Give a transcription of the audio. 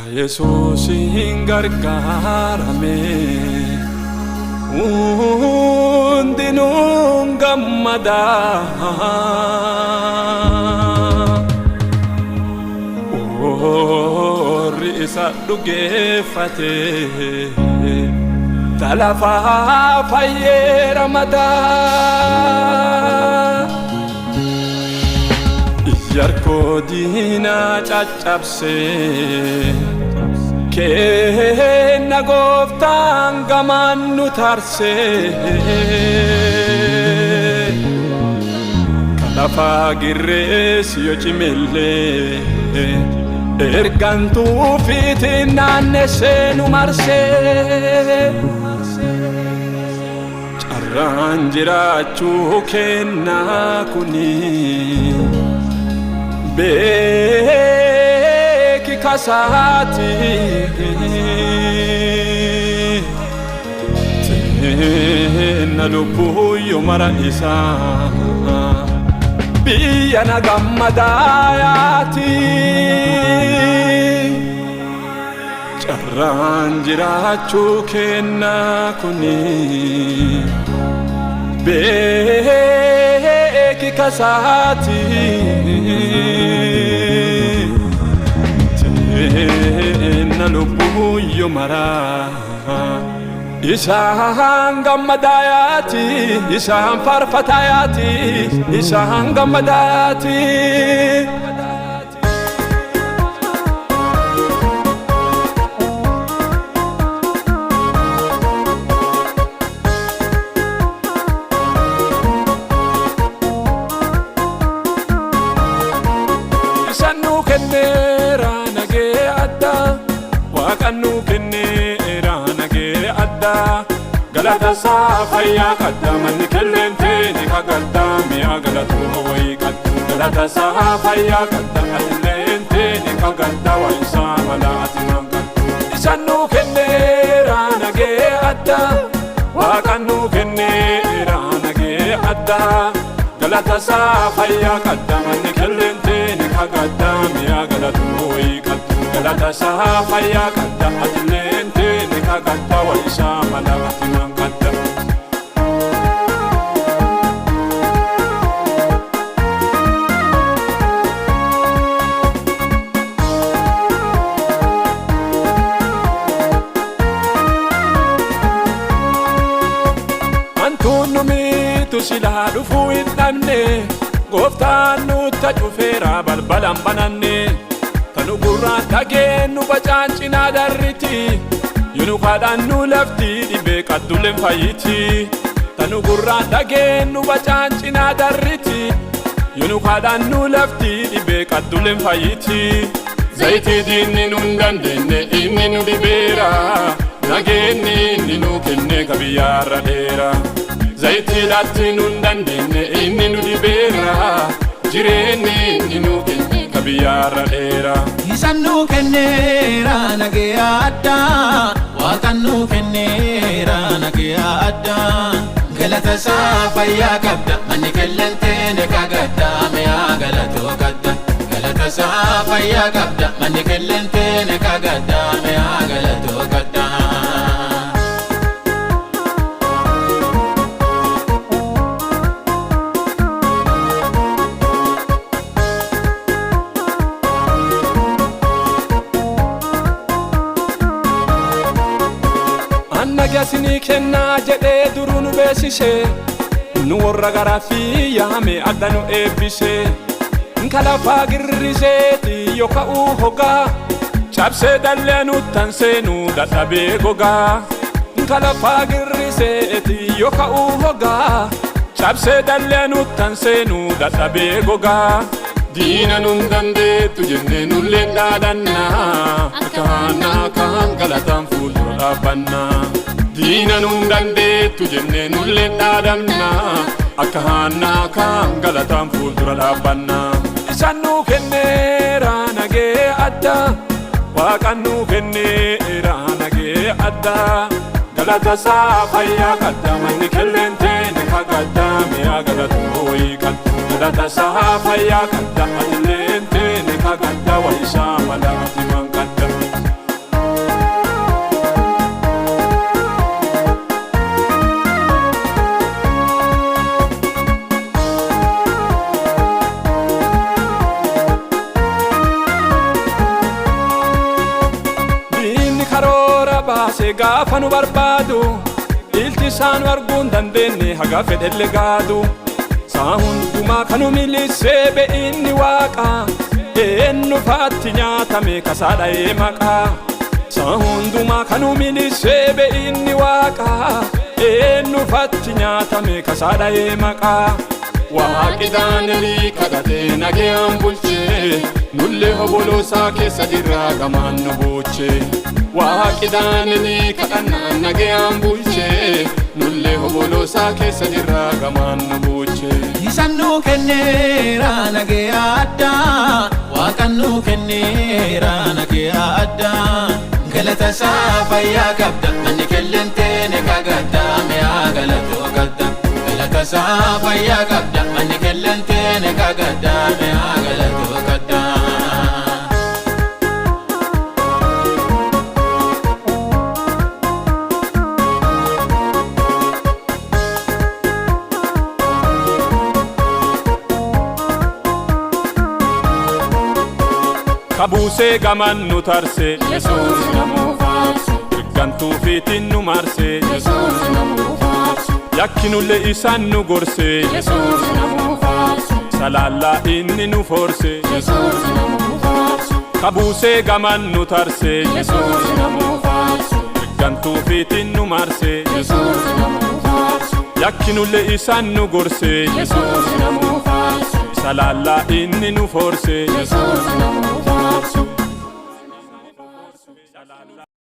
Yesus gargaarame hundinuu gammada warri isa dhugeeffate talafaa fayyee Yarko diina caccabse kenna gooftaan gamaan nu taarse kalafaa girrees yoo cimillee ergantuu fiitiin naannessee nu marsee carraan jiraachuu kennaa kuni Beki kasati Tena lupuyo mara isa Biya na gammadayati Carraan jiraachuu kenna kuni Beki kasati Tena lupuyo mara Isaan gammadayati Isaan farfatayati Isaan gammadayati Waaqannu kenneera nagee addaa galata isaa fayyaa qadda manni kelleentee ni kagadda mi'a galatu wayii qaddu galata isaa fayyaa qadda kelleentee ni kagadda waa'isaa malaati mangaddu isannu kenneera nagee addaa waaqannu kenneera nagee addaa galata isaa fayyaa qadda manni kelleentee ni kagadda mi'a galatu wayii qaddu galata isaa fayyaa qadda kelleentee ni kagadda waa'isaa malaati mangadda Antuun numitu silaa dhufuu hin dhabne gooftaan nutti cufeera balbalaan bananne Tanu gurraan dhageenyu bacaan cinaa darriti Yunu kadhaan nu lafti dhibee qadduleen fayyiti Tanu gurraan dhageenyu bacaan cinaa darriti Yunu kadhaan nu lafti dhibee qadduleen fayyiti Zayitii diinni nun dandeenye inni nu dhibeera Nageenni inni nu kenne kabiyyaarra dheera Zayitii laatti nun dandeenye inni nu dhibeera Jireenni inni nu kenne kabiyyaarra dheera Isan nu kenneera nagee addaa Waaqan nu kenneera nagee addaa Galata isaa fayyaa qabda manni kelleentee ni kagadda mi'a galatoo gadda Galata isaa fayyaa qabda manni kelleentee ni kagadda mi'a galatoo gadda Nagasini kenna jedhee duruu nu beeksise Nu warra garaa fi yaame adda nu eebbise Kalafaa girriseeti yoo ka'uu hogaa Cabsee dallee nuttan seenu dadhabee gogaa Kalafaa girriseeti yoo ka'uu hogaa Cabsee dallee nuttan seenu dadhabee gogaa Diina nun dandeettu jennee nulleen dhaadannaa Akaanaa kaan galataan fuuldura dhaabbannaa Diina nun dandeettu jennee nulleen dhaadannaa Akaanaa kaan galataan fuuldura dhaabbannaa Isan nu kenneera nagee addaa Waaqan nu kenneera nagee addaa Galata isaa fayyaa qadda manni kelleentee ni kagadda mi'a galatu wayii qaddu Galata isaa fayyaa qadda kelleentee ni kagadda waa'isaa malaati mangadda baase gaafa nu barbaadu ilti isaan arguun dandeenye haga fedhelle gaadu saa hundumaa kanu milisee be'inni waaqa eenyu faatti nyaatame kasaadha'ee maqaa saa hundumaa kanu milisee be'inni waaqa eenyu faatti nyaatame kasaadha'ee maqaa waaqi Daani'elii kadhatee nagayaan bulchee nullee hoboloosaa keessa jirraa gamaan nu bulchee waaqi Daani'elii kadhannaan nagayaan bulchee nullee hoboloosaa keessa jirraa gamaan nu bulchee Isaan nu kenneera nagayaa addaa Waaqaan nu kenneera nagayaa addaa galata isaa fayyaa qabda manni kellenteene kagaddaa mi'aa galatoo gadda galata isaa fayyaa qabda manni kellenteene kagaddaa mi'aa galatoo gadda Kabusee gaman nu tarse Yesuus namu faarsu gantuu fiitiin nu marse Yesuus namu faarsu yakkinullee isaan nu gorse Yesuus namu faarsu salaallaa inni nu forse Yesuus namu faarsu kabusee gaman nu tarse Yesuus namu faarsu gantuu fiitiin nu marse Yesuus namu faarsu yakkinullee isaan nu gorse Yesuus namu faarsu salaallaa inni nu forse Yesuus namu faarsu